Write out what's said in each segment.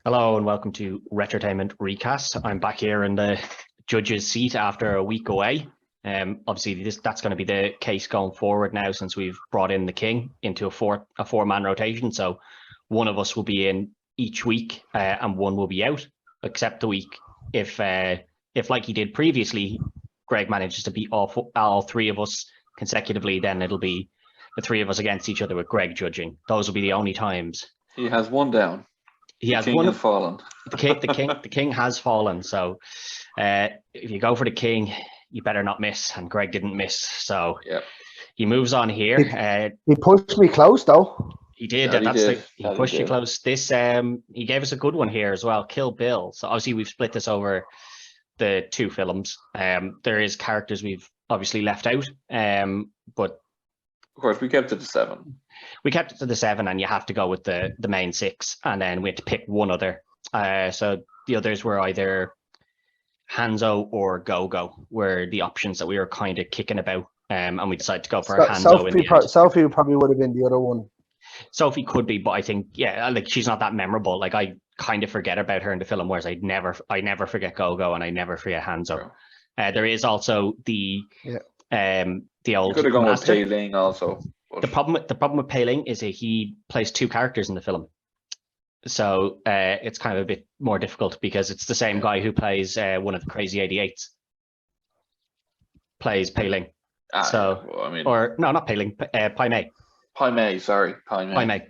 Hello and welcome to Retrotainment Recast. I'm back here in the judge's seat after a week away. Obviously, that's going to be the case going forward now since we've brought in the King into a four-man rotation. So one of us will be in each week and one will be out, except the week if like he did previously, Greg manages to beat all three of us consecutively, then it'll be the three of us against each other with Greg judging. Those will be the only times. He has one down. He has king one. Has fallen. The king has fallen. So if you go for the king, you better not miss. And Greg didn't miss. So he moves on here. He pushed me close though. He did. He pushed you close. This he gave us a good one here as well. Kill Bill. So obviously we've split this over the two films. There is characters we've obviously left out. But of course, we kept it to 7. We kept it to the 7, and you have to go with the main 6, and then we had to pick one other. So the others were either Hanzo or Go-Go were the options that we were kind of kicking about, and we decided to go for Hanzo. Sophie probably would have been the other one. Sophie could be, but I think like she's not that memorable. Like I kind of forget about her in the film, whereas I never forget Go-Go and I never forget Hanzo. There is also the old. You could have gone with Pei Ling also. The problem with Pei Ling is that he plays 2 characters in the film, so it's kind of a bit more difficult because it's the same guy who plays one of the Crazy 88s. Plays Pei Ling. Or no, not Pei Ling. Pai Mei. Pai Mei, sorry, Pai Mei.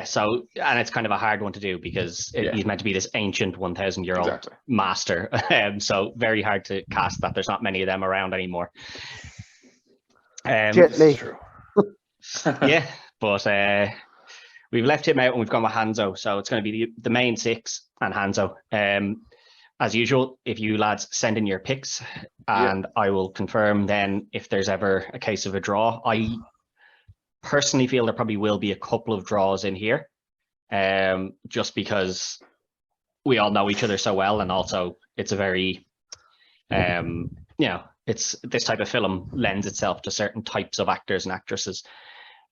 So and it's kind of a hard one to do because he's meant to be this ancient 1,000-year-old master. So very hard to cast that. There's not many of them around anymore. Jet Li. But we've left him out and we've gone with Hanzo. So it's going to be the main 6 and Hanzo. As usual, if you lads send in your picks, and I will confirm then if there's ever a case of a draw. I personally feel there probably will be a couple of draws in here, just because we all know each other so well, and also it's a very it's this type of film lends itself to certain types of actors and actresses.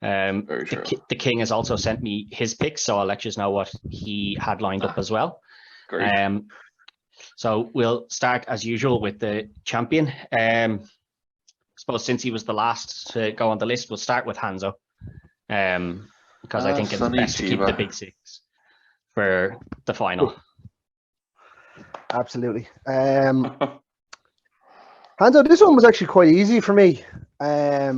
The King has also sent me his picks, so I'll let you know what he had lined up as well. Great. So we'll start as usual with the champion. I suppose since he was the last to go on the list, we'll start with Hanzo, because I think it's best to keep the big 6 for the final. Absolutely. Hanzo, this one was actually quite easy for me. I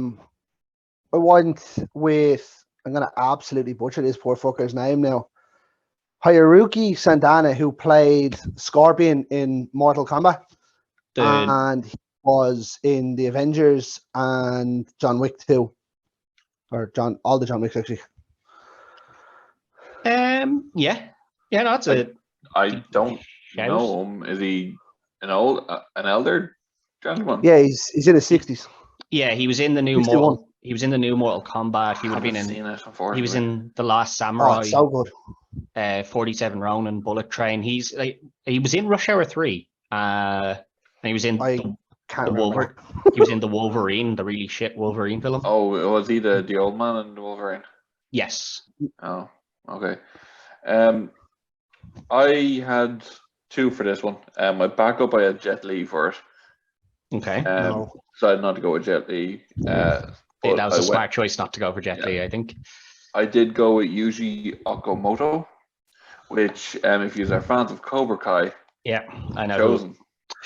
went with, I'm going to absolutely butcher this poor fucker's name now, Hayaruki Santana, who played Scorpion in Mortal Kombat. And he was in the Avengers and John Wick 2. Or all the John Wicks, actually. That's it. I don't know him. Is he an elder gentleman? Yeah, he's in his 60s. Yeah, he was in the new Mortal. He was in the new Mortal Kombat. He would have been in. He was in The Last Samurai. Oh, so good. 47 Ronin, Bullet Train. He was in Rush Hour 3. And he was in the Wolverine. He was in the Wolverine, the really shit Wolverine film. Oh, was he the old man in the Wolverine? Yes. Oh, okay. I had 2 for this one. My backup, I had Jet Li for it. Okay. Decided not to go with Jet Li. That was a smart choice not to go for Jet Li, I think. I did go with Yuji Okamoto, which, if you are fans of Cobra Kai, I know.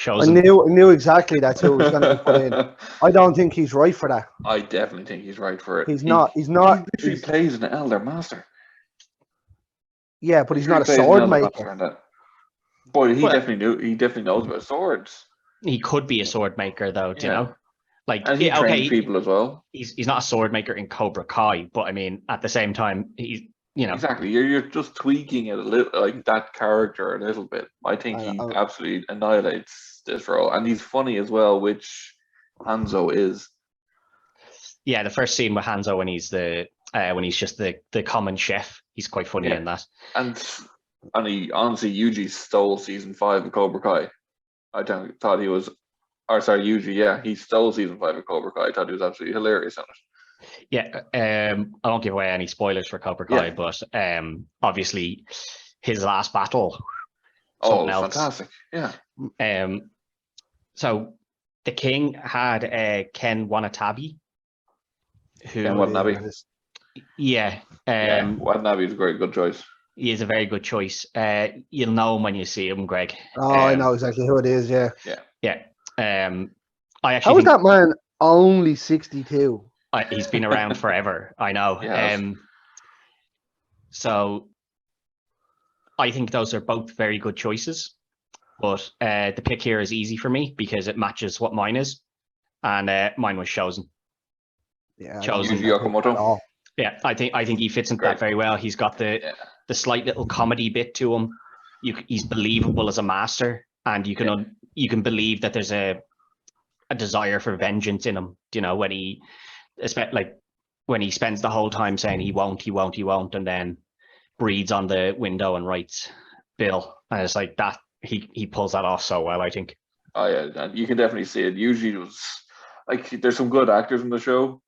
I knew exactly that's who was going to be put in. I don't think he's right for that. I definitely think he's right for it. He plays an elder master. Yeah, but he's not a sword maker. But he definitely knows about swords. He could be a sword maker, though. Do you know? Like, and he trains people as well. He's not a sword maker in Cobra Kai, but I mean, at the same time, he's exactly. You're just tweaking it a little, like that character a little bit. I think he absolutely annihilates this role, and he's funny as well, which Hanzo is. Yeah, the first scene with Hanzo when he's just the common chef, he's quite funny in that. And he honestly, Yuji stole season 5 of Cobra Kai. I thought he was. Or sorry, Yuji, he stole season 5 of Cobra Kai. I thought he was absolutely hilarious in it. I won't give away any spoilers for Cobra Kai, but obviously his last battle. Oh, Something else. fantastic! Yeah, So the king had Ken Wanatabe, who Ken Watanabe. yeah, Yeah, Watanabe is a very good choice. he is a very good choice. You'll know him when you see him, Greg. Oh, I know exactly who it is. Yeah. Yeah. I actually How is think that man only 62? he's been around forever. I know. Yes. So I think those are both very good choices. But the pick here is easy for me because it matches what mine is. And mine was chosen. Yeah, Chosen. Yuji Okamoto. Yeah, I think he fits into that very well. He's got the slight little comedy bit to him. He's believable as a master, and you can believe that there's a desire for vengeance in him. You know, when he spends the whole time saying he won't, and then breathes on the window and writes Bill, and it's like that. He pulls that off so well, I think. Oh yeah, and you can definitely see it. Usually, it was like there's some good actors in the show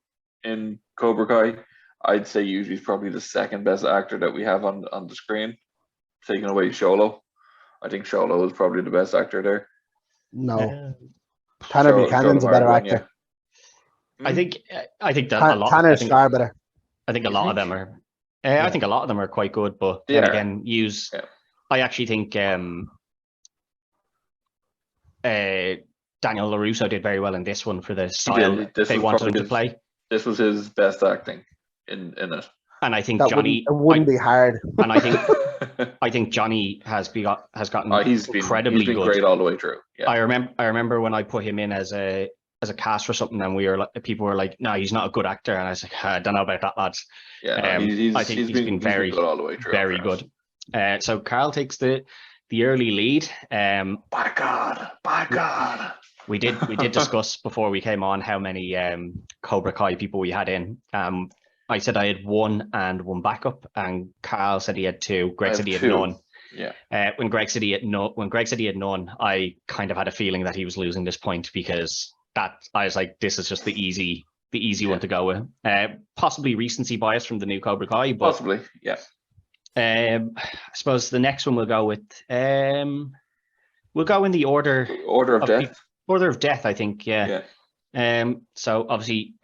in Cobra Kai. I'd say usually he's probably the second best actor that we have on the screen, taking away Sholo. I think Sholo is probably the best actor there. No, Tanner Buchanan's a better actor. I think that a lot. Tanner's far better. I think a lot of them are. I think a lot of them are quite good, but then again, I actually think Daniel LaRusso did very well in this one for the style they wanted him to play. This was his best acting in it. And I think that Johnny wouldn't be hard. And I think Johnny has gotten he's incredibly been good. Great all the way through. Yeah. I remember when I put him in as a cast for something, and people were like, "No, he's not a good actor," and I was like, "I don't know about that, lads." Yeah, I think he's been very good all the way through. Very good. So Carl takes the early lead. By God. We did discuss before we came on how many Cobra Kai people we had in. I said I had one and one backup, and Carl said he had two. Greg said he had none. Yeah. When Greg said he had none, I kind of had a feeling that he was losing this point because I was like, this is just the easy one to go with. Possibly recency bias from the new Cobra Kai, but possibly, yeah. I suppose the next one we'll go with. We'll go in the order of death. Order of death, I think. Yeah. So obviously,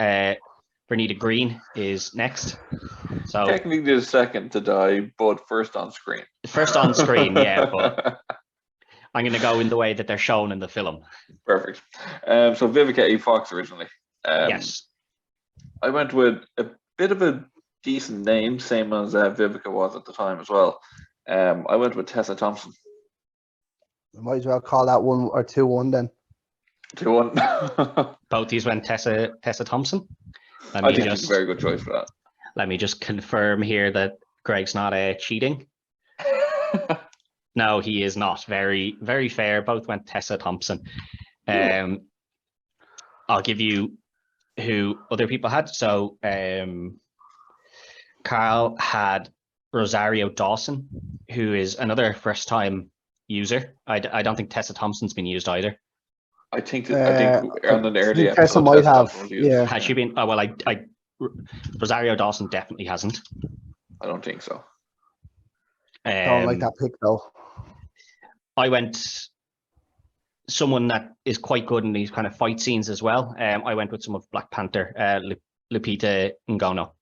Bonita Green is next. So technically the second to die, but first on screen. First on screen, yeah. But I'm going to go in the way that they're shown in the film. Perfect. So Vivica A. Fox originally. Yes. I went with a bit of a decent name, same as Vivica was at the time as well. I went with Tessa Thompson. I might as well call that 1 or 2-1 then. 2-1. Both these went Tessa Thompson. I think it's a very good choice for that. Let me just confirm here that Greg's not cheating. No, he is not. Very, very fair. Both went Tessa Thompson. I'll give you who other people had. So Carl had Rosario Dawson, who is another first-time user. I don't think Tessa Thompson's been used either. I think on an early episode, Tessa might have. Yeah. Has she been? Oh well, Rosario Dawson definitely hasn't. I don't think so. Don't like that pick though. I went someone that is quite good in these kind of fight scenes as well. I went with some of Black Panther, Lupita Nyong'o.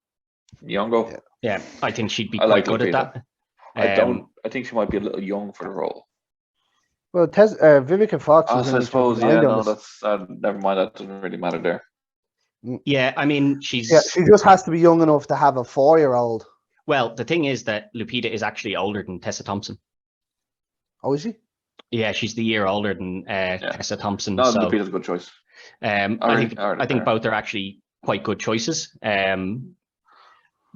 Nyong'o? Yeah, I think she'd be quite good at that. I think she might be a little young for the role. Well, Vivica Fox. I suppose, yeah, no, that's never mind. That doesn't really matter there. Yeah, I mean, she just has to be young enough to have a 4-year-old. Well, the thing is that Lupita is actually older than Tessa Thompson. Oh, is she? Yeah, she's the year older than Tessa Thompson. No, so, Lupita's a good choice. I think both are actually quite good choices. The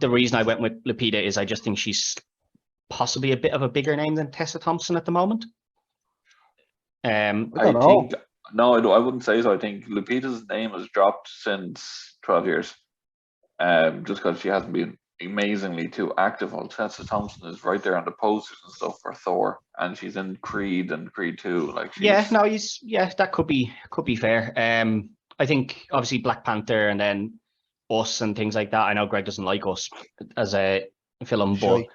reason I went with Lupita is I just think she's possibly a bit of a bigger name than Tessa Thompson at the moment. I wouldn't say so. I think Lupita's name has dropped since 12 years. Just because she hasn't been amazingly too active. Well, Tessa Thompson is right there on the posters and stuff for Thor, and she's in Creed and Creed 2. That could be fair. I think obviously Black Panther and then Us and things like that. I know Greg doesn't like Us as a film, but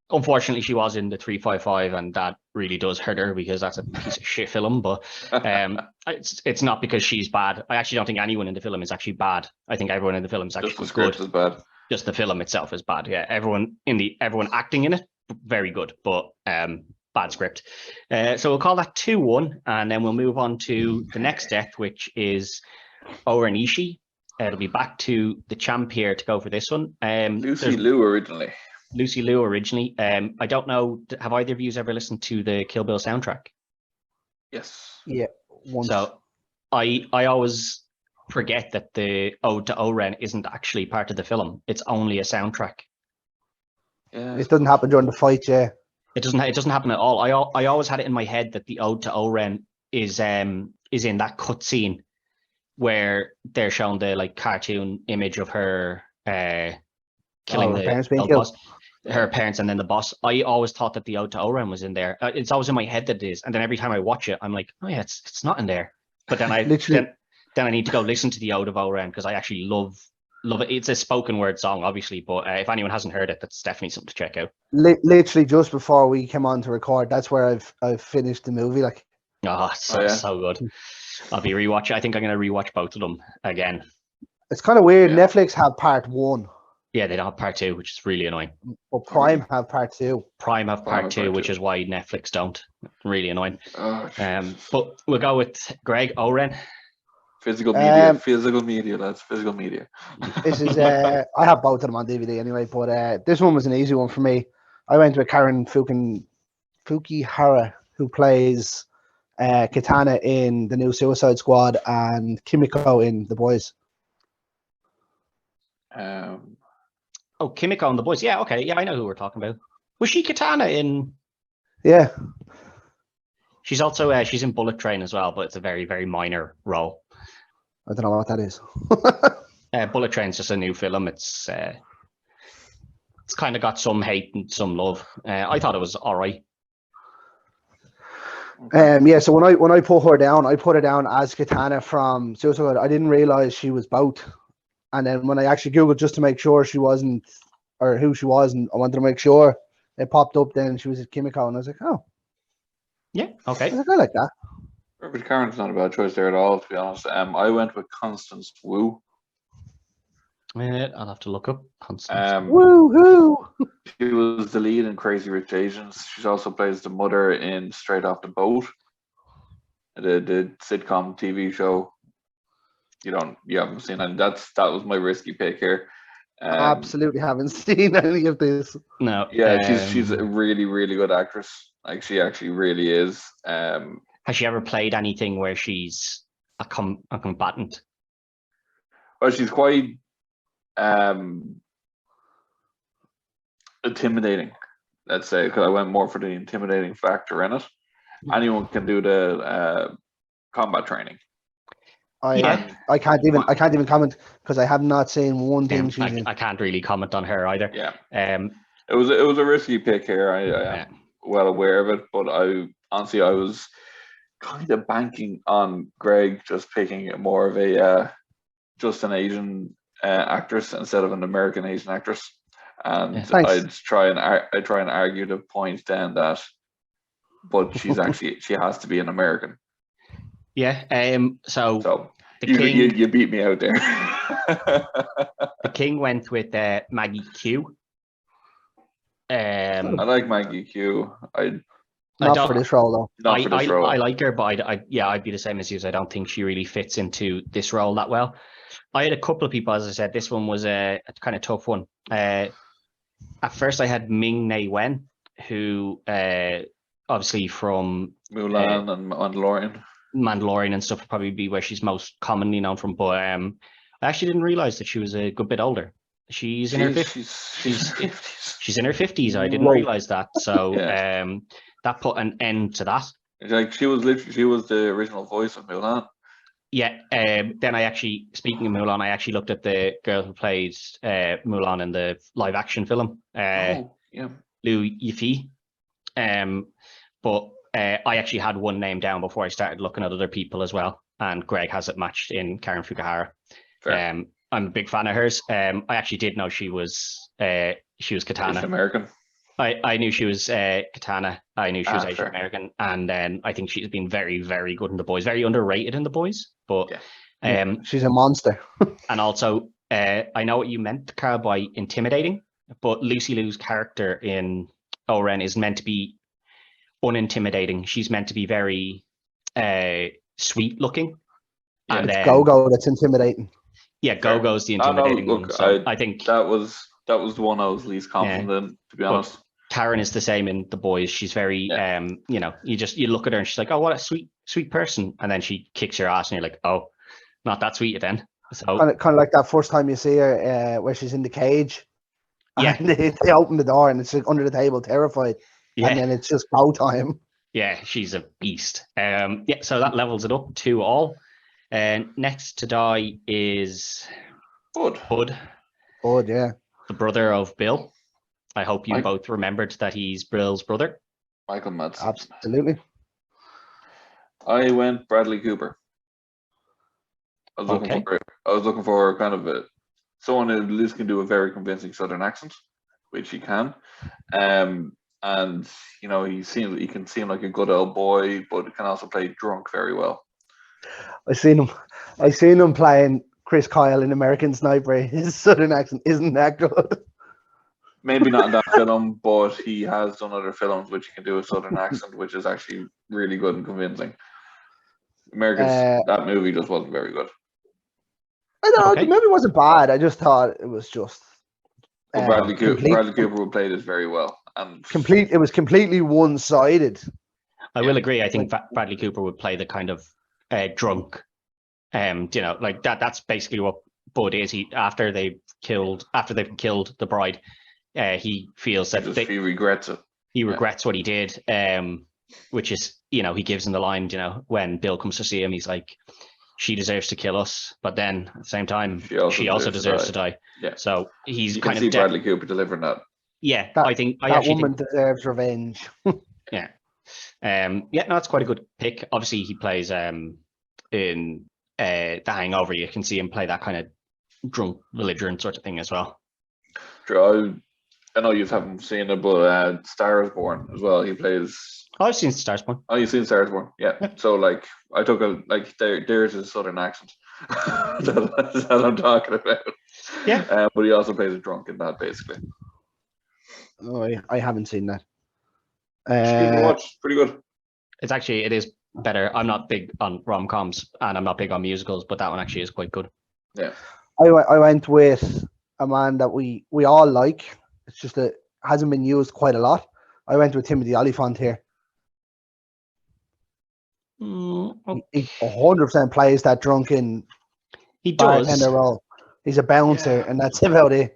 unfortunately, she was in the 355, and that really does hurt her because that's a piece of shit film. But it's not because she's bad. I actually don't think anyone in the film is actually bad. I think everyone in the film is actually Just the script good. is bad. Just the film itself is bad. Yeah, everyone acting in it very good, but bad script. So we'll call that 2-1, and then we'll move on to the next death, which is Oren Ishii. It'll be back to the champ here to go for this one. Lucy Liu originally. I don't know. Have either of you ever listened to the Kill Bill soundtrack? Yes. Yeah. Once. So I always forget that the Ode to Oren isn't actually part of the film. It's only a soundtrack. Yeah. It doesn't happen during the fight, yeah. It doesn't happen at all. I always had it in my head that the Ode to Oren is in that cutscene where they're showing the like cartoon image of her killing the boss, her parents, and then the boss. I always thought that the Ode to Oren was in there. It's always in my head that it is, and then every time I watch it, I'm like, oh yeah, it's not in there. But then I then I need to go listen to the Ode of Oren because I actually love it. It's a spoken word song, obviously, but if anyone hasn't heard it, that's definitely something to check out. Literally just before we came on to record, that's where I've finished the movie. Like, so good. I'll be rewatching. I think I'm going to rewatch both of them again. It's kind of weird. Yeah. Netflix have part 1. Yeah, they don't have part 2, which is really annoying. But Prime have part 2. Prime have part 2, which is why Netflix don't. Really annoying. Oh, but we'll go with Greg Oren. Physical media, lads. Physical media. This is I have both of them on DVD anyway, but this one was an easy one for me. I went with Karen Fukihara, who plays Katana in the new Suicide Squad and Kimiko in The Boys. Kimiko and The Boys. Yeah, okay. Yeah, I know who we're talking about. Was she Katana in? Yeah. She's also she's in Bullet Train as well, but it's a very, very minor role. I don't know what that is. Bullet Train's just a new film. It's kind of got some hate and some love. I thought it was all right. Yeah, so when I put her down, I put her down as Katana from Suicide Squad. I didn't realize she was both, and then when I actually googled just to make sure she wasn't, or who she was, and I wanted to make sure, it popped up. Then she was at Kimiko, and I was like, oh, yeah, okay. I like that. Robert Karen's not a bad choice there at all, to be honest. I went with Constance Wu. I'll have to look up Constance. Woo-hoo! She was the lead in Crazy Rich Asians. She also plays the mother in Straight Off the Boat, the sitcom TV show. You haven't seen it. That was my risky pick here. Absolutely haven't seen any of this. No. Yeah, she's a really, really good actress. Like, she actually really is. Has she ever played anything where she's a combatant? Well, she's quite intimidating, let's say, because I went more for the intimidating factor in it. Anyone can do the combat training. I can't even comment because I have not seen one thing she's in. I can't really comment on her either. Yeah. It was a risky pick here. I am well aware of it, but I was kind of banking on Greg just picking more of a just an Asian actress instead of an American Asian actress, and I'd try and argue the point then that, but she has to be an American. Yeah. So you beat me out there. The King went with Maggie Q. I like Maggie Q. Not for this role though. I like her, but I'd be the same as you. I don't think she really fits into this role that well. I had a couple of people, as I said. This one was a kind of tough one. At first, I had Ming Naiwan, who obviously from Mulan and Mandalorian and stuff would probably be where she's most commonly known from. But I actually didn't realize that she was a good bit older. She's in her 50s. She's in her 50s. I didn't realize that. So that put an end to that. Like, she was the original voice of Mulan. Yeah. Then I actually, speaking of Mulan, I actually looked at the girl who plays Mulan in the live action film. Liu Yifei. But I actually had one name down before I started looking at other people as well, and Greg has it matched in Karen Fukuhara. I'm a big fan of hers. I actually did know she was Katana. She's American. I knew she was Katana. I knew she was Asian Fair. American, and then I think she's been very, very good in The Boys. Very underrated in The Boys, but She's a monster. and also I know what you meant, Carl, by intimidating, but Lucy Liu's character in Oren is meant to be unintimidating. She's meant to be very sweet looking. Yeah. And It's then Go-Go that's intimidating. yeah, Go-Go's the intimidating one. So I think that was the one I was least confident in, to be honest. Karen is the same in The Boys. She's very you know, you look at her and she's like, oh, what a sweet person, and then she kicks your ass and you're like, oh, not that sweet then. So Kind of like that first time you see her where she's in the cage. Yeah. And they open the door and it's like under the table, terrified. yeah, And then it's just go time. yeah, she's a beast. So that levels it up 2-2. And next to die is Bud. Oh, yeah. the brother of Bill. I hope you both remembered that he's Bill's brother. Michael Madsen. Absolutely. I went Bradley Cooper. I was looking for kind of someone who at least can do a very convincing Southern accent, which he can. And you know, he can seem like a good old boy, but can also play drunk very well. I seen him playing Chris Kyle in American Sniper. His Southern accent isn't that good. Maybe not in that film, but he has done other films which he can do a Southern accent, which is actually really good and convincing. That movie just wasn't very good. I don't know, the movie wasn't bad. I just thought it was just Bradley Cooper would play this very well. And it was completely one-sided. I will agree. I think Bradley Cooper would play the kind of drunk, you know, like that's basically what Bud is. After they've killed the bride, he feels that he regrets it. He regrets what he did, which is, you know, he gives in the line, you know, when Bill comes to see him, he's like, she deserves to kill us, but then at the same time, she also deserves to die. Yeah. So he's you kind can of see Bradley Cooper delivering that. Yeah, that, I think that woman deserves revenge. Yeah. No, it's quite a good pick. Obviously, he plays in The Hangover. You can see him play that kind of drunk, belligerent sort of thing as well. True. I know you haven't seen it, but Star is Born as well. He plays. Oh, I've seen Star is Born. Oh, you've seen Star is Born? Yeah. So like, I took there's his Southern accent that I'm talking about. Yeah. But he also plays a drunk in that, basically. Oh, I haven't seen that. Watch, pretty good. It is better. I'm not big on rom-coms and I'm not big on musicals, but that one actually is quite good. Yeah. I went with a man that we all like. It's just that it hasn't been used quite a lot. I went with Timothy Olyphant here. Okay. He 100% plays that drunken bartender role. He's a bouncer, and that's about it.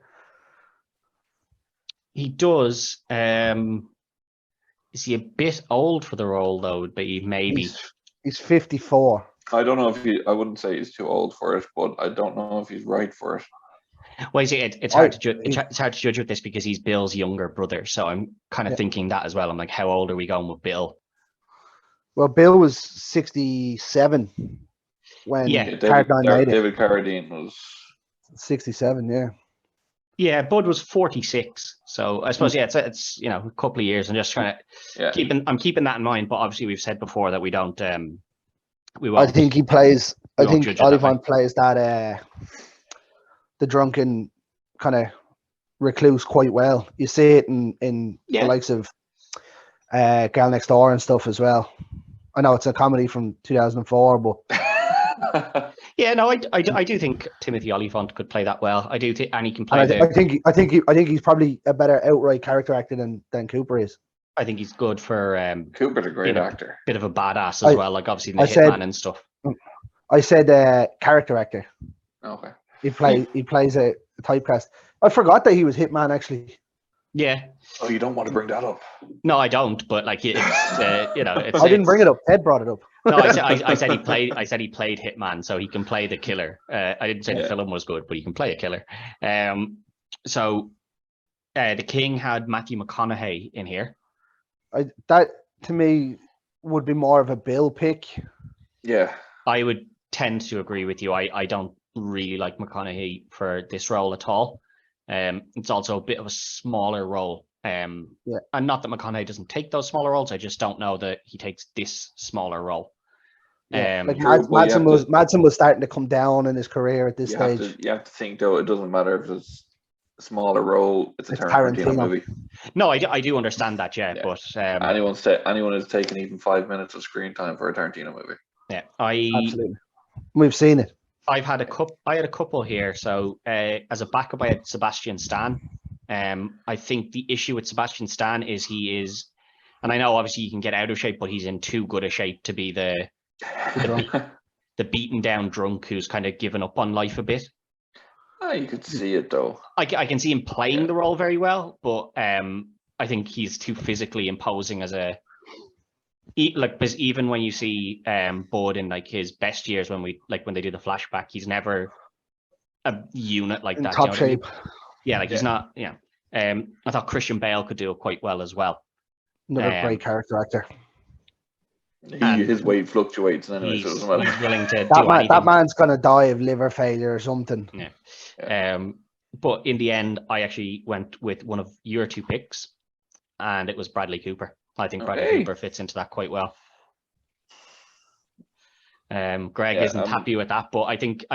He does. Is he a bit old for the role though? Maybe he's 54. I don't know if I wouldn't say he's too old for it, but I don't know if he's right for it. Well, see, it's hard to judge with this because he's Bill's younger brother. So I'm kind of thinking that as well. I'm like, how old are we going with Bill? Well, Bill was 67 when David Carradine was 67. Yeah. Yeah, Bud was 46. So I suppose it's you know, a couple of years. I'm just trying to I'm keeping that in mind. But obviously, we've said before that we don't. We won't. I think Olyphant plays that the drunken kind of recluse quite well. You see it in the likes of Girl Next Door and stuff as well. I know it's a comedy from 2004, but yeah, no, I do think Timothy Olyphant could play that well. I do think, and he can play. I think he's probably a better outright character actor than Cooper is. I think he's good for Cooper's a great actor. Bit of a badass as well, like obviously in the Hitman and stuff. I said character actor. Okay. He plays a typecast. I forgot that he was Hitman actually. Yeah. Oh, you don't want to bring that up? No, I don't. But like, it's you know, I didn't bring it up. Ed brought it up. No, I said he played. I said he played Hitman, so he can play the killer. I didn't say the film was good, but he can play a killer. So the King had Matthew McConaughey in here. That to me would be more of a Bill pick. Yeah, I would tend to agree with you. I don't really like McConaughey for this role at all. It's also a bit of a smaller role And not that McConaughey doesn't take those smaller roles, I just don't know that he takes this smaller role. Like Madsen was starting to come down in his career at this stage. You have to think though, it doesn't matter if it's a smaller role, it's a Tarantino movie. No, I do understand that, but anyone who's taken even 5 minutes of screen time for a Tarantino movie. Yeah, absolutely. We've seen it. I had a couple here. So as a backup, I had Sebastian Stan. I think the issue with Sebastian Stan is he is, and I know obviously you can get out of shape, but he's in too good a shape to be the beaten down drunk who's kind of given up on life a bit. You could see it though. I can see him playing the role very well, but I think he's too physically imposing as a because even when you see Bud in like his best years when they do the flashback, he's never a unit like that. Top shape. Yeah, like he's not. Yeah, I thought Christian Bale could do it quite well as well. Another great character actor. His weight fluctuates anyway, so it doesn't matter. He's willing to do anything. That man's gonna die of liver failure or something. Yeah. But in the end, I actually went with one of your two picks, and it was Bradley Cooper. I think Bradley Cooper fits into that quite well. Greg isn't happy with that, but I think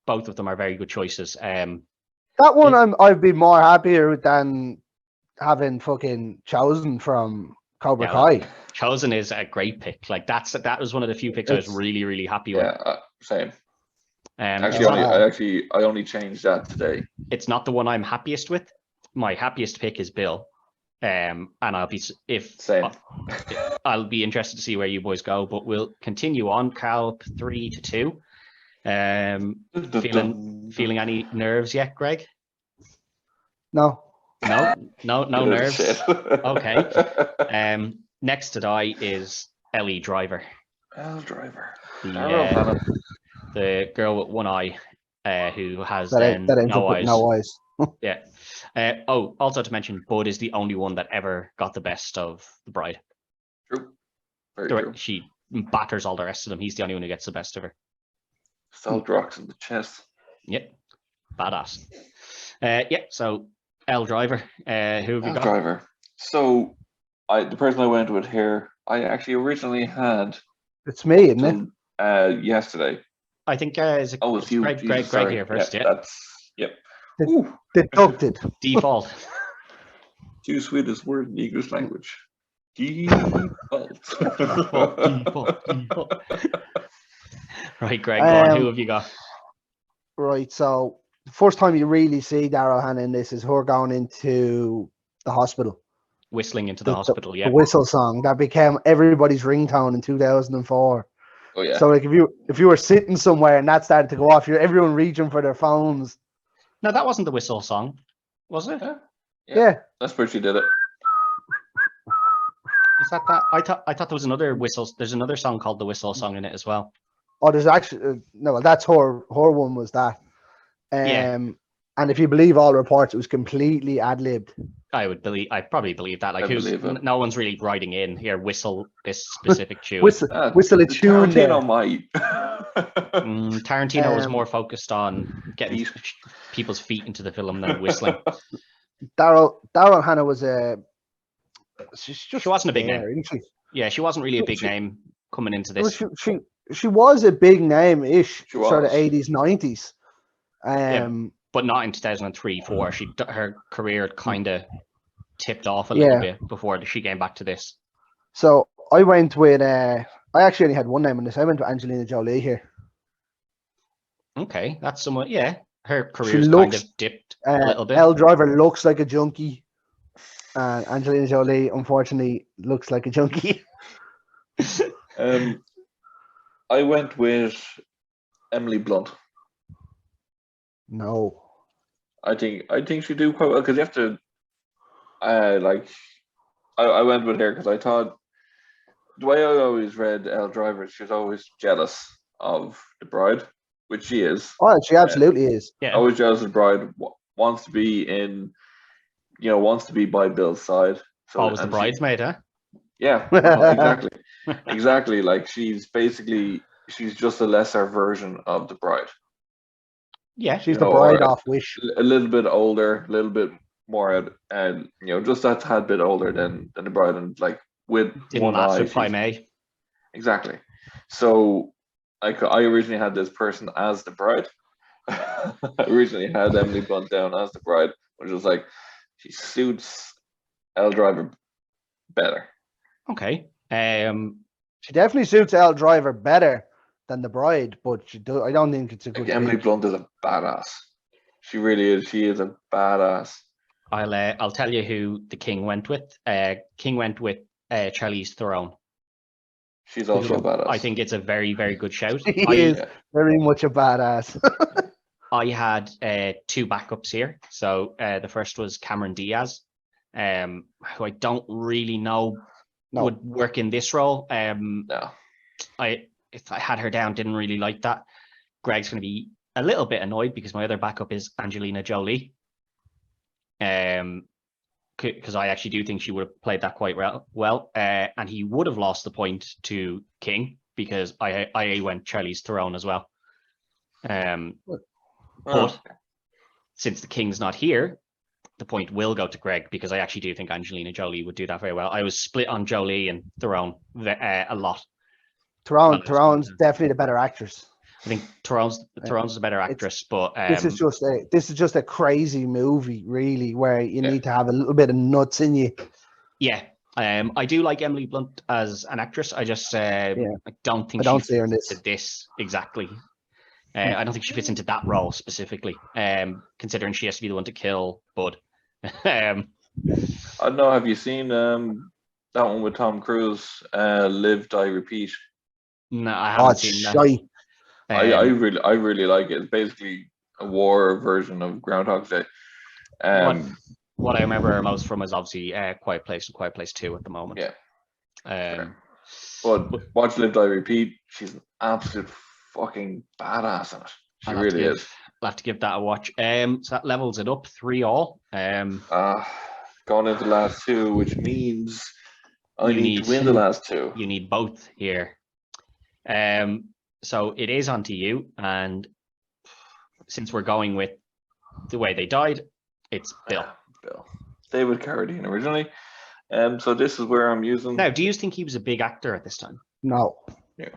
both of them are very good choices. That one I'd be more happier than having fucking Chosen from Cobra Kai. Chosen is a great pick. Like that was one of the few picks I was really, really happy with. Same. I only changed that today. It's not the one I'm happiest with. My happiest pick is Bill. And I'll be I'll be interested to see where you boys go, but we'll continue on. Cal 3-2. Feeling any nerves yet, Greg? No nerves. Okay. Next to die is Ellie Driver. The girl with one eye, who has no eyes. Yeah. Also to mention, Bud is the only one that ever got the best of the bride. True. Very true. She batters all the rest of them. He's the only one who gets the best of her. Salt rocks in the chest. Yep. Badass. So L Driver. Who have you got? Driver. So the person I went with here, I actually originally had. It's me, isn't it? Yesterday. I think it's you. Greg here first. Yep. Deducted. Default. Two sweetest words in English language. Default. Right, Greg, go on. Who have you got? Right, so the first time you really see Daryl Hannah in this is her going into the hospital. Whistling into the hospital, the whistle song that became everybody's ringtone in 2004. Oh yeah. So like if you were sitting somewhere and that started to go off, everyone reaching for their phones. No, that wasn't the whistle song, was it? Yeah. That's where she did it. Is that? I thought there was another whistle. There's another song called the whistle song in it as well. Oh, there's actually no. That's her one was that. And if you believe all reports, it was completely ad-libbed. I probably believe that. Like, no one's really writing in here. Whistle this specific tune. Whistle a tune. Tarantino might. Tarantino was more focused on getting people's feet into the film than whistling. Daryl Hannah was she wasn't a big name. Yeah, she wasn't really a big name coming into this. Well, she was a big name-ish, sort of 80s, 90s. But not in 2003-4. Her career kind of tipped off a little bit before she came back to this. So I went with I actually only had one name in this. I went with Angelina Jolie here. Okay, that's somewhat her career's kind of dipped a little bit. L Driver looks like a junkie, and Angelina Jolie unfortunately looks like a junkie. I went with Emily Blunt. No, I think she do quite well because you have to. I went with her because I thought the way I always read Elle Driver, she's always jealous of the bride, which she is. Oh, she absolutely is. Yeah, always jealous of the bride. Wants to be wants to be by Bill's side. So always the bridesmaid, huh? Yeah, exactly. Like she's just a lesser version of the bride. Yeah, she's the bride off Wish. A little bit older, a little bit more, and just that tad bit older than the bride, and like with Didn't one match eye. with Prime A. Exactly. So I originally had this person as the bride. I originally had Emily Blunt down as the bride, which was like, she suits Elle Driver better. Okay. She definitely suits Elle Driver better than the bride, but I don't think it's a good Emily pick. Blunt is a badass. She really is. She is a badass. I'll tell you who the King went with. King went with Charlize Theron. She's also a badass. I think it's a very, very good shout. He is very much a badass. I had two backups here. So the first was Cameron Diaz, who I don't really know would work in this role. No. If I had her down, didn't really like that. Greg's going to be a little bit annoyed because my other backup is Angelina Jolie. Because I actually do think she would have played that quite well. And he would have lost the point to King because I went Charlize Theron as well. But since the King's not here, the point will go to Greg because I actually do think Angelina Jolie would do that very well. I was split on Jolie and Theron a lot. Theron's definitely the better actress. I think Theron's the better actress, but this is just a crazy movie, really, where you need to have a little bit of nuts in you. Yeah, I do like Emily Blunt as an actress. I just I don't think she fits into this exactly. I don't think she fits into that role specifically, considering she has to be the one to kill Bud. I don't know. Have you seen that one with Tom Cruise? Live, Die, Repeat. No, I haven't seen that. I really like it. It's basically a war version of Groundhog Day. What I remember most from is obviously Quiet Place and Quiet Place 2 at the moment. Yeah. But watch Live, Die, Repeat. She's an absolute fucking badass in it. She really is. I'll have to give that a watch. So that levels it up 3-all. Going into the last two, which means I need to win the last two. You need both here. So it is on to you, and since we're going with the way they died, it's Bill. David Carradine originally. So this is where I'm using. Now, do you think he was a big actor at this time? No. Yeah.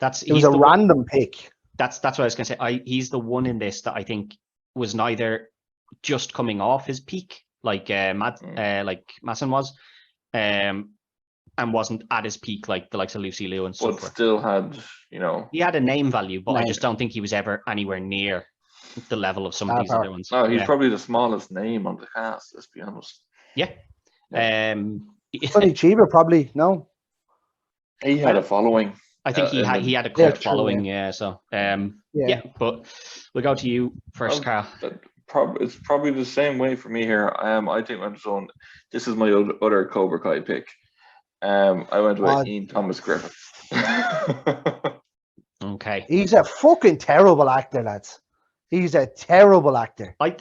It was a random pick. That's what I was going to say. He's the one in this that I think was neither just coming off his peak, like Masson was, and wasn't at his peak like the likes of Lucy Liu and stuff. But still had, he had a name value, but I just don't think he was ever anywhere near the level of some of these other ones. No, he's probably the smallest name on the cast, let's be honest. Yeah. Sonny Chiba probably, no. He had a following. I think he had a cult following, So but we'll go to you first, Carl. It's probably the same way for me here. I think I'm just on. This is my other Cobra Kai pick. I went with Ian Thomas Griffith. Okay. He's a fucking terrible actor, lads. He's a terrible actor. I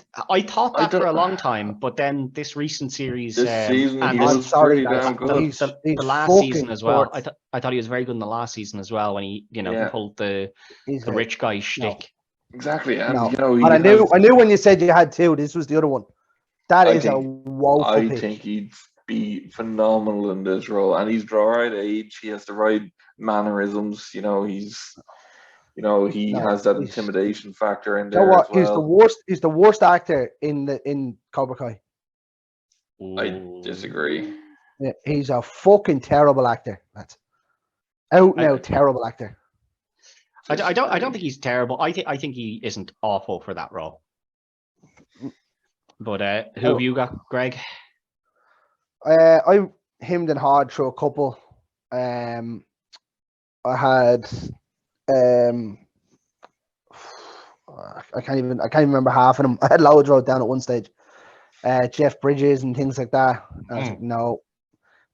thought that for a long time, but then this recent series, this season, and he was pretty damn good. The last season as well. I thought he was very good in the last season as well when he, pulled the rich guy shtick. Exactly, and I knew when you said you had two, this was the other one. That is a woeful pick. I think he'd be phenomenal in this role, and he's the right age. He has the right mannerisms. He has that intimidation factor in there. You know what? As well. He's the worst actor in Cobra Kai. I disagree. Yeah, he's a fucking terrible actor. That's out now terrible actor. I don't think he's terrible. I think he isn't awful for that role. But who have you got, Greg? I hemmed and hawed through a couple. I had I can't even remember half of them. I had loads wrote down at one stage. Jeff Bridges and things like that. I was like, no.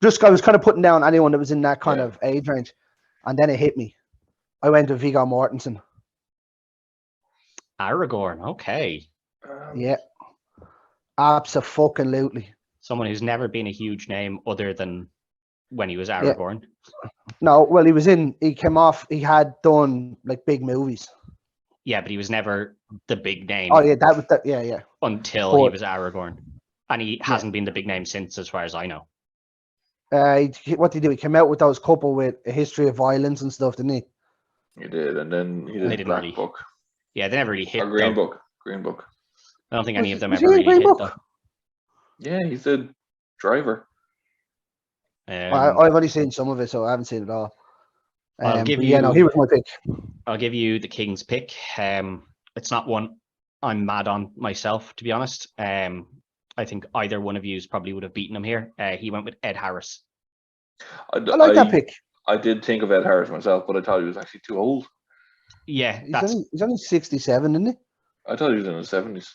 I was kind of putting down anyone that was in that kind of age range. And then it hit me. I went to Viggo Mortensen. Aragorn, okay. Yeah. Abso-fucking-lutely. Someone who's never been a huge name other than when he was Aragorn. Yeah. No, well, he came off, he had done like big movies. Yeah, but he was never the big name. Oh, yeah, that was yeah. Until he was Aragorn. And he hasn't been the big name since, as far as I know. What did he do? He came out with those couple with a history of violence and stuff, didn't he? He did, and then he They did didn't Black really- Book. Yeah, they never really hit. Or Green though. Book. Green Book. I don't think any of them Was ever he in really Green hit, Book? though. Yeah, he's the driver. I've only seen some of it, so I haven't seen it all. I'll give he was my pick. I'll give you the King's pick. It's not one I'm mad on myself, to be honest. I think either one of you probably would have beaten him here. He went with Ed Harris. I like that pick. I did think of Ed Harris myself, but I thought he was actually too old. Yeah, He's only 67, isn't he? I thought he was in his 70s.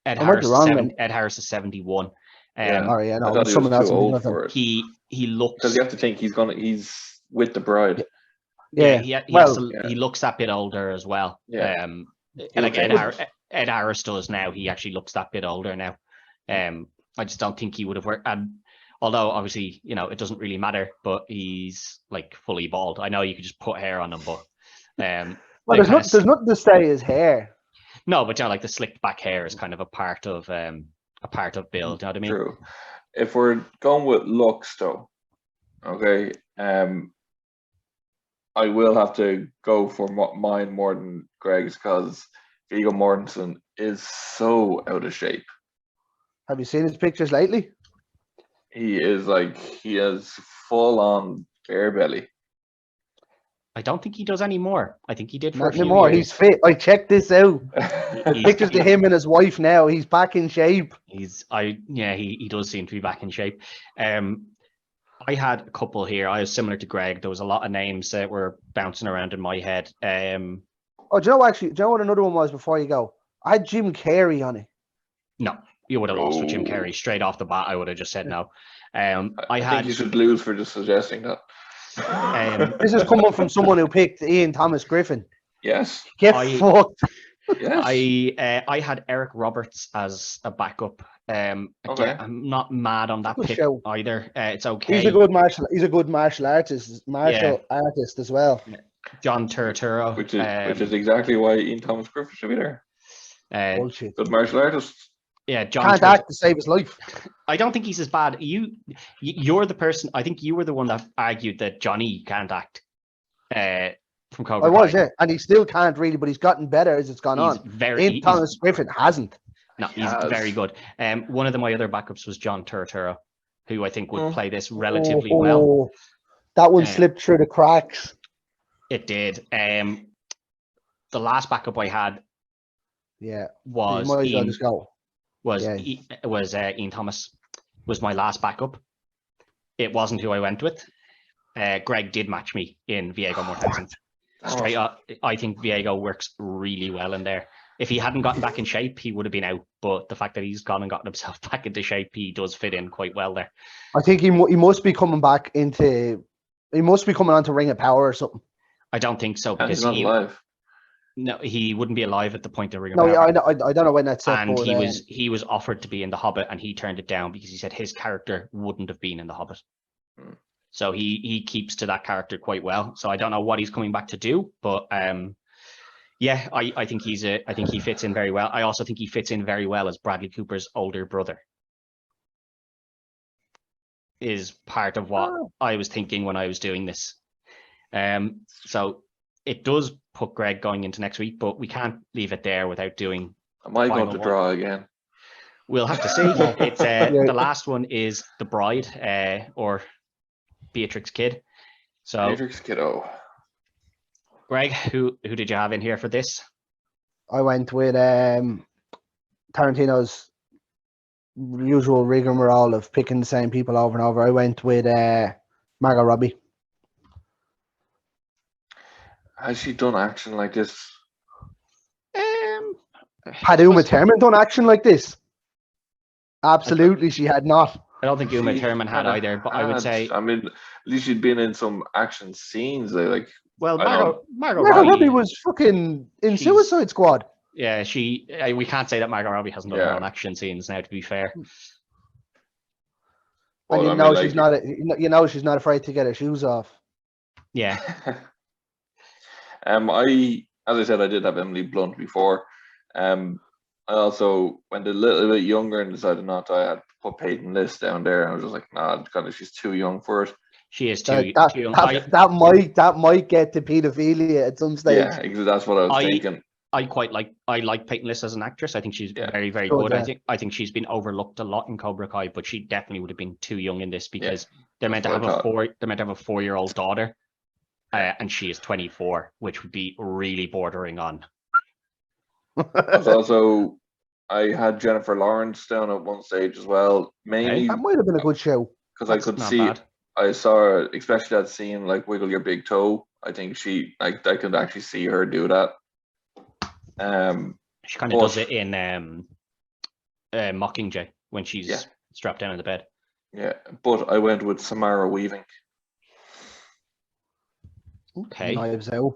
Ed I might be wrong, then. Ed Harris is 71. Yeah. Oh yeah, I no, thought he someone was else. too I'm old thinking of. for it. He looks. Because you have to think he's with the bride. Yeah, he looks that bit older as well. Yeah. Like Okay. Ed Harris does now. He actually looks that bit older now. I just don't think he would have worked. And although obviously, it doesn't really matter, but he's like fully bald. I know you could just put hair on him, but well, there's nothing to say his hair. No, but like the slicked back hair is kind of a part of Bill. Do you know what I mean? True. If we're going with looks, though, okay, I will have to go for mine more than Greg's because Viggo Mortensen is so out of shape. Have you seen his pictures lately? He has full on bear belly. I don't think he does anymore. I think he did for Not a few anymore. years. He's fit. I checked this out. He's- Pictures of him and his wife now. He's back in shape. He does seem to be back in shape. I had a couple here. I was similar to Greg. There was a lot of names that were bouncing around in my head. Oh, do you know what another one was before you go? I had Jim Carrey on it. No, you would have lost with Jim Carrey straight off the bat. I would have just said no. I think you should lose for just suggesting that. This is coming from someone who picked Ian Thomas Griffin. Yes. Get fucked. Yes. I had Eric Roberts as a backup. Again, Okay. I'm not mad on that Good pick show. either. It's okay. He's a good martial artist as well. John Turturro, which is exactly why Ian Thomas Griffin should be there. Bullshit. Good martial artist. Yeah, John Can't act to save his life. I don't think he's as bad. You're the person. I think you were the one that argued that Johnny can't act. From Cobra I was, Kai. yeah, and he still can't really, but he's gotten better as it's gone on. Ian Thomas Griffin hasn't. No, he's very good. One of my other backups was John Turturro, who I think would play this relatively well. That one slipped through the cracks. It did. The last backup I had, was Ian Thomas. Was my last backup. It wasn't who I went with. Greg did match me in Viggo Mortensen. Straight up, I think Viggo works really well in there. If he hadn't gotten back in shape, he would have been out. But the fact that he's gone and gotten himself back into shape, he does fit in quite well there. I think he must be coming back into. He must be coming on to Ring of Power or something. I don't think so And because he's not alive. No, he wouldn't be alive at the point of Ring of No, Power. I don't know when that's set. And but, he was offered to be in The Hobbit, and he turned it down because he said his character wouldn't have been in The Hobbit. So he keeps to that character quite well. So I don't know what he's coming back to do, but yeah, I think he fits in very well. I also think he fits in very well as Bradley Cooper's older brother. Is part of what I was thinking when I was doing this. So it does put Greg going into next week, but we can't leave it there without doing. Am I going to draw again? We'll have to see. It's the last one is The Bride, or Beatrix Kidd. So Beatrix Kiddo. Greg, who did you have in here for this? I went with Tarantino's usual rigmarole of picking the same people over and over. I went with Margot Robbie. Has she done action like this? Had Uma Thurman done action like this? Absolutely, she had not. I don't think Uma Thurman had either, but I would say. I mean, at least she'd been in some action scenes. Well, Margot Robbie was fucking in Suicide Squad. Yeah, we can't say that Margot Robbie hasn't done her own action scenes now, to be fair. And she's not. She's not afraid to get her shoes off. Yeah. As I said, I did have Emily Blunt before. I also went a little bit younger and decided not to. I had put Peyton List down there, and I was just like, nah, kind of, she's too young for it. She is That, too that, young. that might get to pedophilia at some stage. Yeah, that's what I was thinking. I like Peyton List as an actress. I think she's very, very Good, good. yeah. I think she's been overlooked a lot in Cobra Kai, but she definitely would have been too young in this because they're meant to have a 4-year-old daughter, and she is 24, which would be really bordering on. Also, I had Jennifer Lawrence down at one stage as well. Mainly that might have been a good show because I could see. Bad. I saw her, especially that scene like wiggle your big toe. I think I could actually see her do that. She kind of does it in Mockingjay when she's strapped down in the bed. Yeah, but I went with Samara Weaving. Okay. Knives Out.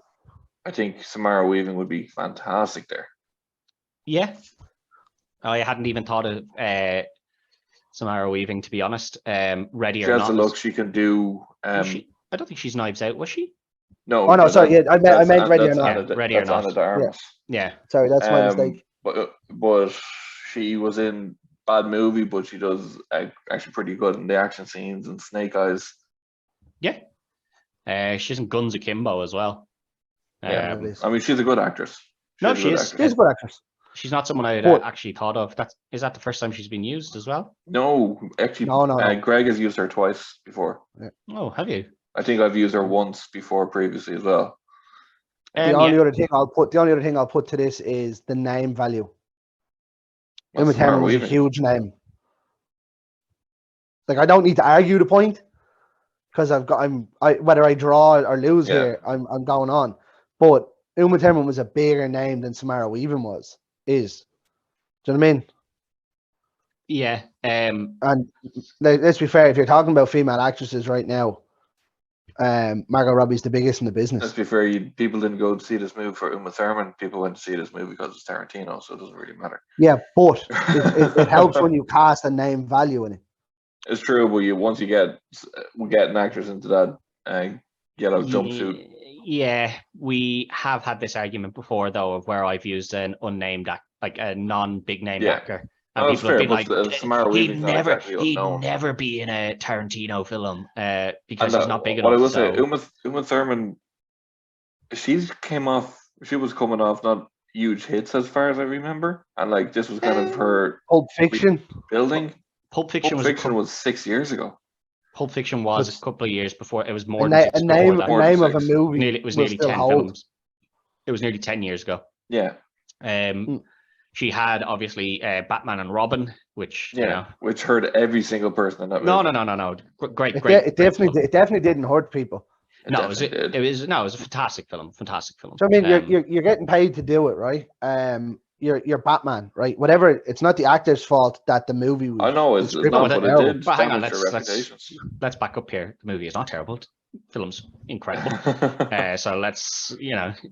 I think Samara Weaving would be fantastic there. Yeah. I hadn't even thought of Samara Weaving, to be honest. Ready or Not. She has the look she can do. I don't think she's Knives Out, was she? No. Oh no, sorry. Yeah, I meant Ready or Not. Ready or Not. Anna de Armas. Yeah. Sorry, that's my mistake. But she was in bad movie, but she does actually pretty good in the action scenes and Snake Eyes. Yeah. She's in Guns Akimbo as well. Yeah, I mean, she's a good actress. She is. She's a good actress. She's not someone I'd actually thought of. Is that the first time she's been used as well? No, actually, no. Greg has used her twice before. Yeah. Oh, have you? I think I've used her once before previously as well. The only other thing I'll put to this is the name value. Uma Thurman was a huge name. Like, I don't need to argue the point because whether I draw or lose here, I'm going on. But Uma Thurman was a bigger name than Samara Weaving is. Do you know what I mean? Yeah. And let's be fair, if you're talking about female actresses right now, Margot Robbie's the biggest in the business. Let's be fair, people didn't go to see this movie for Uma Thurman. People went to see this movie because it's Tarantino, so it doesn't really matter. Yeah, but it helps when you cast a name value in it. It's true, but once we get an actress into that yellow jumpsuit. Yeah, we have had this argument before, though, of where I've used an unnamed like a non-big name actor. And people have been like, he'd never be in a Tarantino film because he's not big enough. What I will say, Uma Thurman, she was coming off not huge hits as far as I remember, and like this was kind of her Pulp Fiction building. Pulp Fiction was 6 years ago. Pulp Fiction was a couple of years before. It was more a than a name of a movie. It was nearly 10 films. It was nearly 10 years ago. Yeah. She had obviously Batman and Robin, which which hurt every single person in that movie. No. Great. It definitely didn't hurt people. It was a fantastic film. So I mean, you're getting paid to do it, right? You're Batman, right? Whatever. It's not the actor's fault that the movie was. I know it's not, but it did. But hang on, let's back up here. The movie is not terrible. The film's incredible. So let's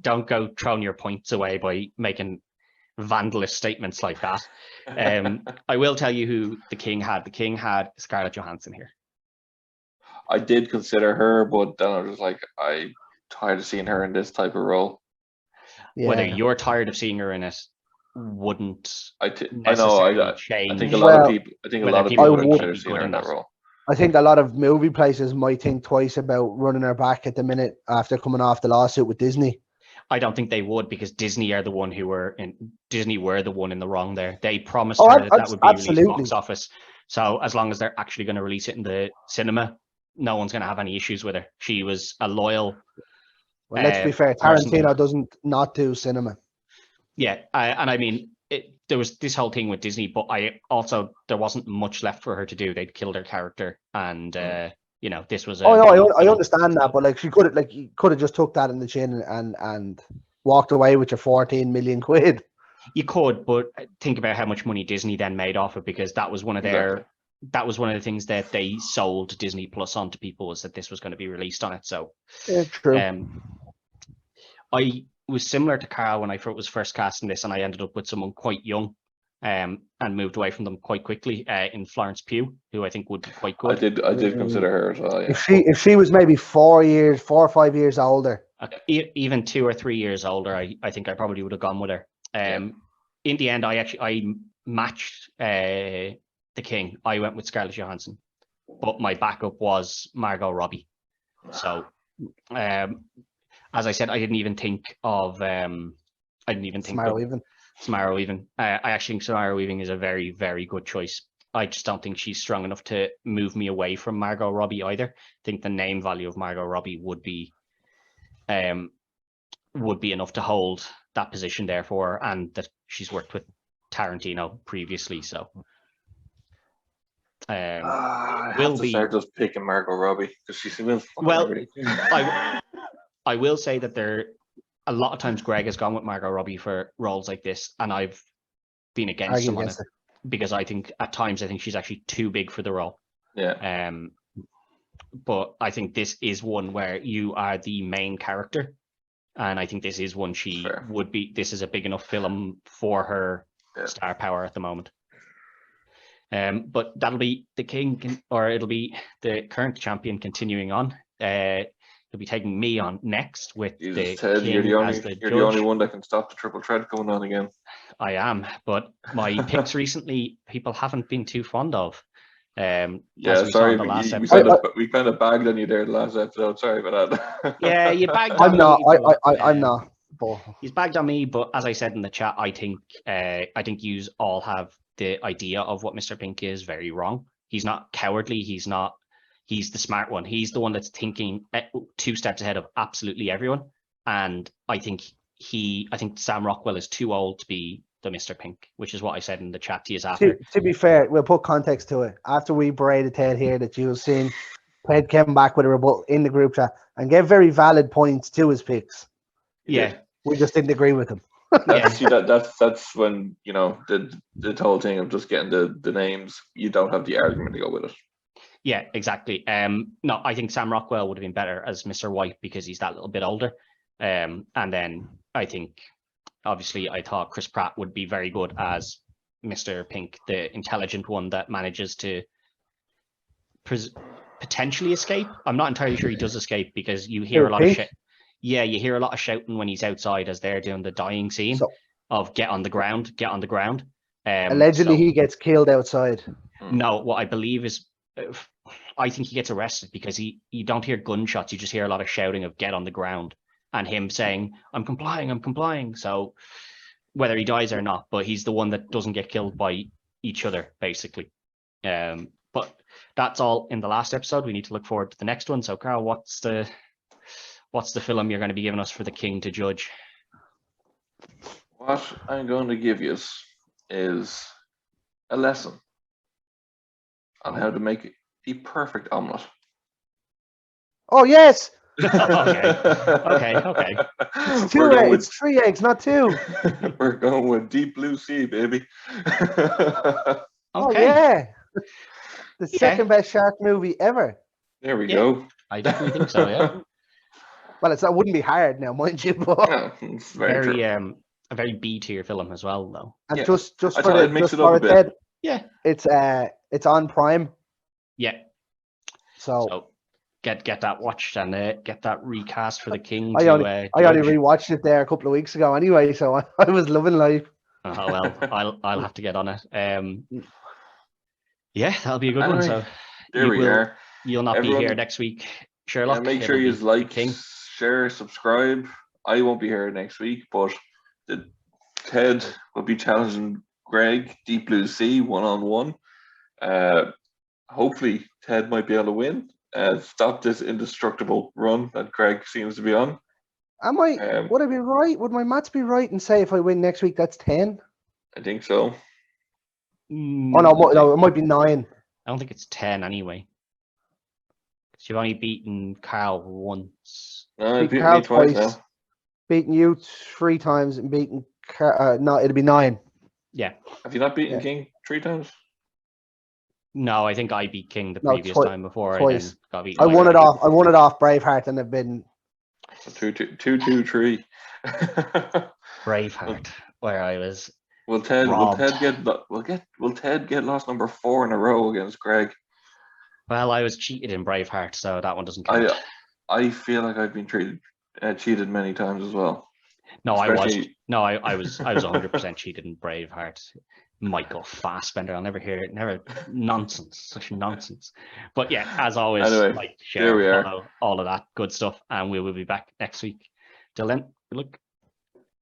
don't go throwing your points away by making vandalist statements like that. I will tell you who the King had. The King had Scarlett Johansson here. I did consider her, but then I was like, I'm tired of seeing her in this type of role. Yeah. Whether you're tired of seeing her in it wouldn't I know. change. I think a lot of people would consider seeing her in that role. I think a lot of movie places might think twice about running her back at the minute after coming off the lawsuit with Disney. I don't think they would, because Disney were the one in the wrong there. They promised her that would be released box office. So as long as they're actually going to release it in the cinema, no one's going to have any issues with her. She was a loyal. Well, let's be fair. Tarantino doesn't not do cinema. Yeah, and I mean, there was this whole thing with Disney, but there wasn't much left for her to do. They'd killed her character, and this was. I understand that, but like she could have just took that in the chin and walked away with your 14 million quid. You could, but think about how much money Disney then made off it, because that was one of their. That was one of the things that they sold Disney Plus on to people, was that this was going to be released on it. So, yeah, true. I was similar to Carl when I was first casting this, and I ended up with someone quite young, and moved away from them quite quickly in Florence Pugh, who I think would be quite good. I did consider her as well. Yeah. If she was maybe 4 or 5 years older, even 2 or 3 years older, I think I probably would have gone with her. in the end, I matched the King. I went with Scarlett Johansson, but my backup was Margot Robbie. So, as I said, I didn't even think of Samara Weaving. Samara Weaving. I actually think Samara Weaving is a very, very good choice. I just don't think she's strong enough to move me away from Margot Robbie either. I think the name value of Margot Robbie would be enough to hold that position there for her, and that she's worked with Tarantino previously. So, I have to start just picking Margot Robbie because she's I will say that there a lot of times Greg has gone with Margot Robbie for roles like this, and I've been against him on it because I think at times she's actually too big for the role. Yeah. But I think this is one where you are the main character, and I think this is one she would be. This is a big enough film for her star power at the moment. But that'll be the King, or it'll be the current champion continuing on. He'll be taking me on next with the Ted, King you're the only one that can stop the triple threat going on again. I am, but my picks recently, people haven't been too fond of. Sorry, we kind of bagged on you there the last episode. Sorry about that. Yeah, you bagged on me. I'm not. He's bagged on me, but as I said in the chat, I think you all have the idea of what Mr. Pink is very wrong. He's not cowardly. He's the smart one. He's the one that's thinking 2 steps ahead of absolutely everyone. And I think Sam Rockwell is too old to be the Mr. Pink, which is what I said in the chat to you after. To be fair, we'll put context to it. After we berated Ted here that you've seen, Ted came back with a rebuttal in the group chat and gave very valid points to his picks. Yeah. We just didn't agree with him. See, that's when, the whole thing of just getting the names, you don't have the argument to go with it. Yeah, exactly. No, I think Sam Rockwell would have been better as Mr. White because he's that little bit older. And then I think, obviously, I thought Chris Pratt would be very good as Mr. Pink, the intelligent one that manages to potentially escape. I'm not entirely sure he does escape because you hear a lot of you hear a lot of shouting when he's outside as they're doing the dying scene of get on the ground. Allegedly, he gets killed outside. No, what I believe is, I think he gets arrested because you don't hear gunshots. You just hear a lot of shouting of get on the ground and him saying, I'm complying. So whether he dies or not, but he's the one that doesn't get killed by each other, basically. But that's all in the last episode. We need to look forward to the next one. So Carl, what's the film you're going to be giving us for the King to judge? What I'm going to give you is a lesson on how to make the perfect omelette. Oh, yes. Okay. It's 2 eggs. It's 3 eggs, not 2. We're going with Deep Blue Sea, baby. Oh, yeah. The second best shark movie ever. There we go. I definitely think so, yeah. Well, that wouldn't be hard now, mind you. But no, it's very a very B tier film as well, though. And just for the Ted, it's on Prime. Yeah. So get that watched and get that recast for the King. I only rewatched it there a couple of weeks ago anyway, so I was loving life. Oh well, I'll have to get on it. Yeah, that'll be a good one. So there we are. You'll not be here next week, Sherlock. Make sure you like, share, subscribe. I won't be here next week, but Ted will be challenging Greg, Deep Blue Sea, 1-on-1. Hopefully, Ted might be able to win. Stop this indestructible run that Greg seems to be on. Would I be right? Would my maths be right and say if I win next week, that's 10? I think so. Oh, no, it might be 9. I don't think it's 10 anyway. Because you've only beaten Carl once. No, beaten Carl me twice now. Beaten you 3 times and beaten Carl. No, it'll be 9. Yeah. Have you not beaten King 3 times? No, I think I beat King the previous time before. Twice. I won it off Braveheart and have been 2-2-3. Braveheart, where I was. Will Ted get loss number 4 in a row against Greg? Well, I was cheated in Braveheart, so that one doesn't count. I feel like I've been cheated many times as well. No, I was. Especially- No, I was 100% cheated in Braveheart. Michael Fassbender. I'll never hear it. Never nonsense. Such nonsense. But yeah, as always, Anyway, like, there we share, are. follow, all of that good stuff, and we will be back next week. Till then, good luck.